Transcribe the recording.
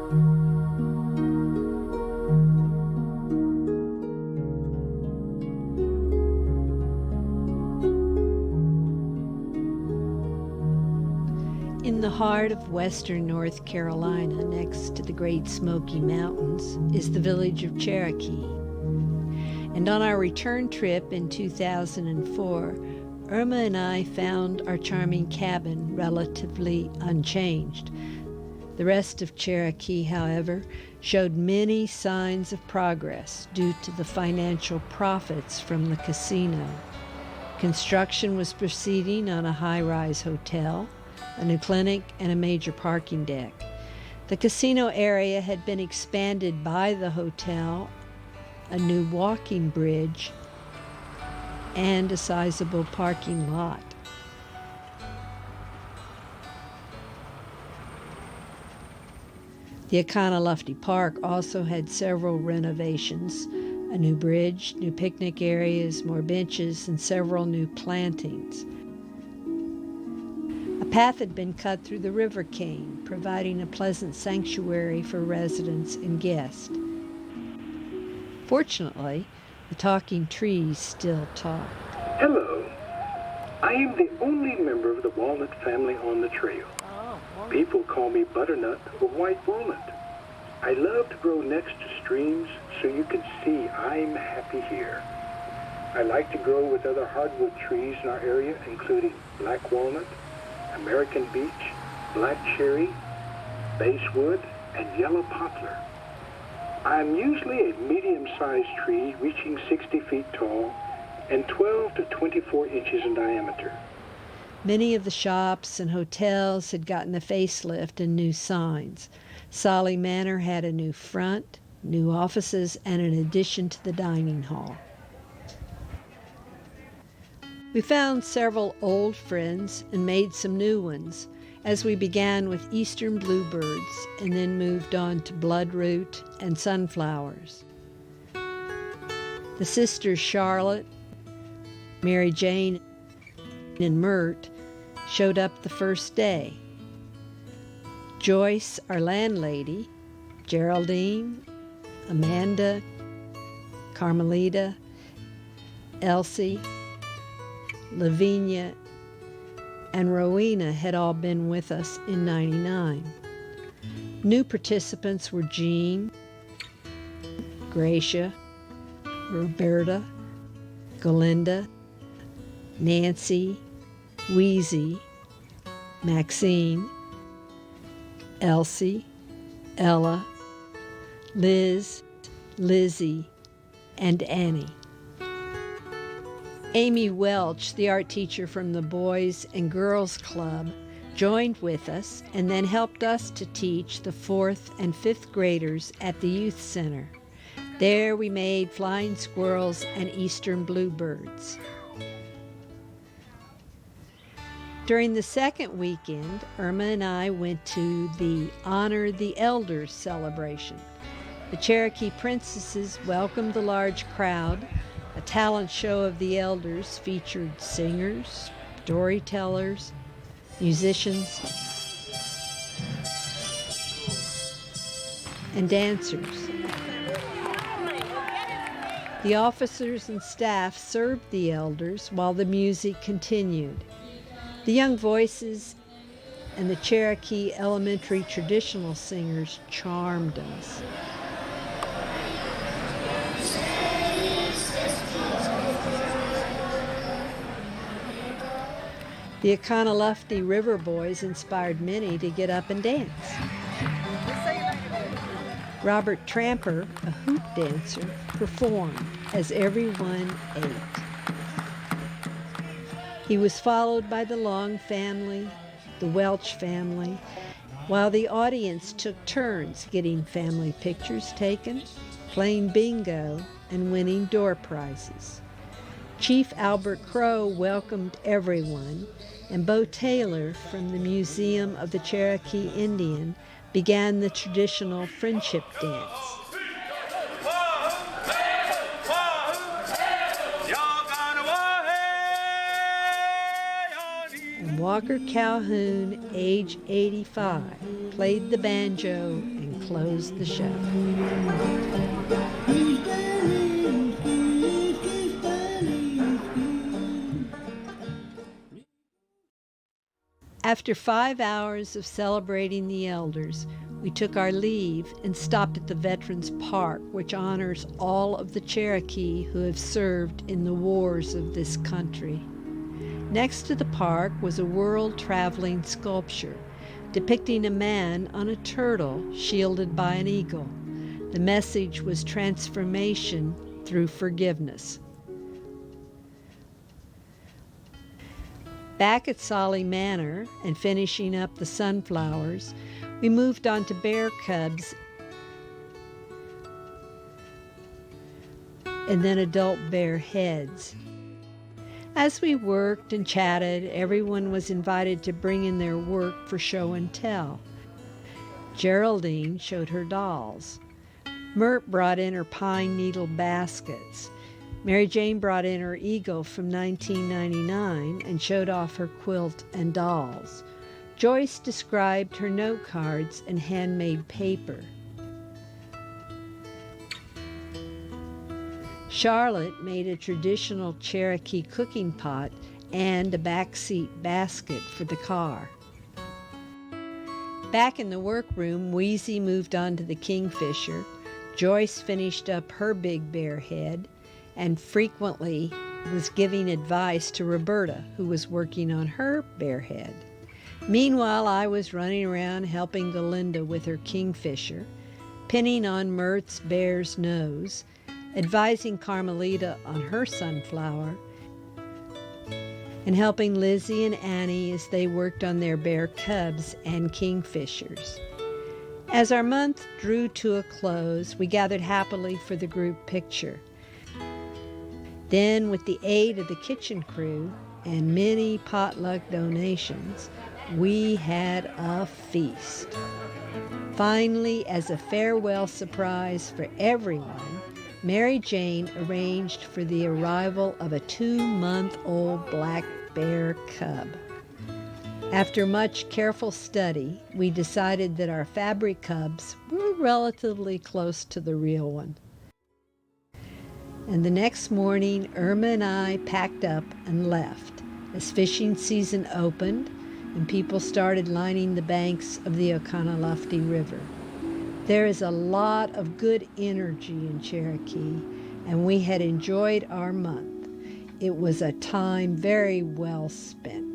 In the heart of western North Carolina, next to the Great Smoky Mountains, is the village of Cherokee. And on our return trip in 2004, Irma and I found our charming cabin relatively unchanged. The rest of Cherokee, however, showed many signs of progress due to the financial profits from the casino. Construction was proceeding on a high-rise hotel, a new clinic, and a major parking deck. The casino area had been expanded by the hotel, a new walking bridge, and a sizable parking lot. The Econo-Lofty Park also had several renovations, a new bridge, new picnic areas, more benches, and several new plantings. A path had been cut through the River Cane, providing a pleasant sanctuary for residents and guests. Fortunately, the talking trees still talk. Hello. I am the only member of the walnut family on the trail. People call me butternut or white walnut. I love to grow next to streams so you can see I'm happy here. I like to grow with other hardwood trees in our area, including black walnut, American beech, black cherry, basswood, and yellow poplar. I'm usually a medium-sized tree reaching 60 feet tall and 12 to 24 inches in diameter. Many of the shops and hotels had gotten a facelift and new signs. Solly Manor had a new front, new offices, and an addition to the dining hall. We found several old friends and made some new ones, as we began with eastern bluebirds and then moved on to bloodroot and sunflowers. The sisters Charlotte, Mary Jane, and Mert showed up the first day. Joyce, our landlady, Geraldine, Amanda, Carmelita, Elsie, Lavinia, and Rowena had all been with us in '99. New participants were Jean, Gracia, Roberta, Galinda, Nancy, Wheezy, Maxine, Elsie, Ella, Liz, Lizzie, and Annie. Amy Welch, the art teacher from the Boys and Girls Club, joined with us and then helped us to teach the 4th and 5th graders at the youth center. There we made flying squirrels and eastern bluebirds. During the second weekend, Irma and I went to the Honor the Elders celebration. The Cherokee princesses welcomed the large crowd. A talent show of the elders featured singers, storytellers, musicians, and dancers. The officers and staff served the elders while the music continued. The young voices and the Cherokee elementary traditional singers charmed us. The Econo-Lofty River Boys inspired many to get up and dance. Robert Tramper, a hoop dancer, performed as everyone ate. He was followed by the Long family, the Welch family, while the audience took turns getting family pictures taken, playing bingo, and winning door prizes. Chief Albert Crow welcomed everyone, and Bo Taylor from the Museum of the Cherokee Indian began the traditional friendship dance. And Walker Calhoun, age 85, played the banjo and closed the show. After 5 hours of celebrating the elders, we took our leave and stopped at the Veterans Park, which honors all of the Cherokee who have served in the wars of this country. Next to the park was a world-traveling sculpture depicting a man on a turtle shielded by an eagle. The message was transformation through forgiveness. Back at Solly Manor and finishing up the sunflowers, we moved on to bear cubs and then adult bear heads. As we worked and chatted, everyone was invited to bring in their work for show and tell. Geraldine showed her dolls. Mert brought in her pine needle baskets. Mary Jane brought in her eagle from 1999 and showed off her quilt and dolls. Joyce described her note cards and handmade paper. Charlotte made a traditional Cherokee cooking pot and a backseat basket for the car. Back in the workroom, Wheezy moved on to the kingfisher. Joyce finished up her big bear head and frequently was giving advice to Roberta, who was working on her bear head. Meanwhile, I was running around helping Galinda with her kingfisher, pinning on Mert's bear's nose, advising Carmelita on her sunflower, and helping Lizzie and Annie as they worked on their bear cubs and kingfishers. As our month drew to a close, we gathered happily for the group picture. Then, with the aid of the kitchen crew and many potluck donations, we had a feast. Finally, as a farewell surprise for everyone, Mary Jane arranged for the arrival of a 2-month-old black bear cub. After much careful study, we decided that our fabric cubs were relatively close to the real one. And the next morning, Irma and I packed up and left as fishing season opened and people started lining the banks of the Oconaluftee River. There is a lot of good energy in Cherokee, and we had enjoyed our month. It was a time very well spent.